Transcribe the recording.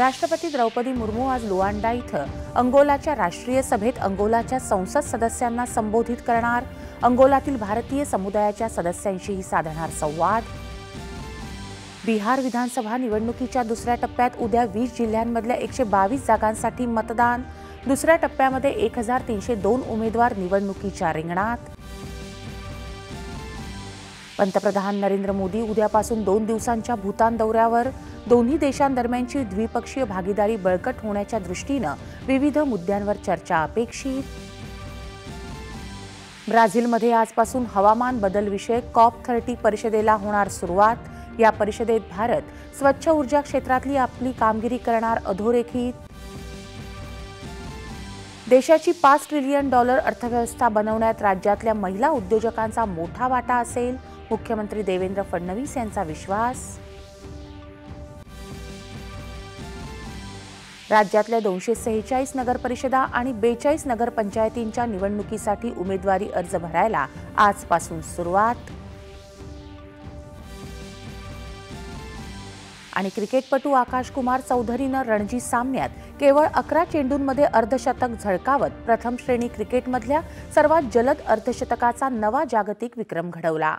राष्ट्रपती द्रौपदी मुर्मू आज लुआंडा इथं अंगोलाच्या राष्ट्रीय सभेत अंगोलाच्या संसद सदस्यांना संबोधित करणार. अंगोलातील भारतीय समुदायाच्या सदस्यांशीही साधणार संवाद. बिहार विधानसभा निवडणुकीच्या दुसऱ्या टप्प्यात उद्या 20 जिल्ह्यांमधल्या 122 जागांसाठी मतदान. दुसऱ्या टप्प्यामध्ये 1302 उमेदवार निवडणुकीच्या रिंगणात. पंतप्रधान नरेंद्र मोदी उद्यापासून 2 दिवसांच्या भूतान दौऱ्यावर. दोन्ही देशांदरम्यानची द्विपक्षीय भागीदारी बळकट होण्याच्या दृष्टीनं विविध मुद्द्यांवर चर्चा अपेक्षित. ब्राझीलमध्ये आजपासून हवामान बदल विषयक COP30 परिषदेला होणार सुरुवात. या परिषदेत भारत स्वच्छ ऊर्जा क्षेत्रातली आपली कामगिरी करणार अधोरेखित. देशाची $5 ट्रिलियन अर्थव्यवस्था बनवण्यात राज्यातल्या महिला उद्योजकांचा मोठा वाटा असेल. मुख्यमंत्री देवेंद्र फडणवीस यांचा विश्वास. राज्यातल्या 246 नगरपरिषदा आणि 42 नगरपंचायतींच्या निवडणुकीसाठी उमेदवारी अर्ज भरायला आजपासून सुरुवात. आणि क्रिकेटपटू आकाश कुमार चौधरीनं रणजी सामन्यात केवळ 11 चेंडूंमध्ये अर्धशतक झळकावत प्रथम श्रेणी क्रिकेटमधल्या सर्वात जलद अर्धशतकाचा नवा जागतिक विक्रम घडवला.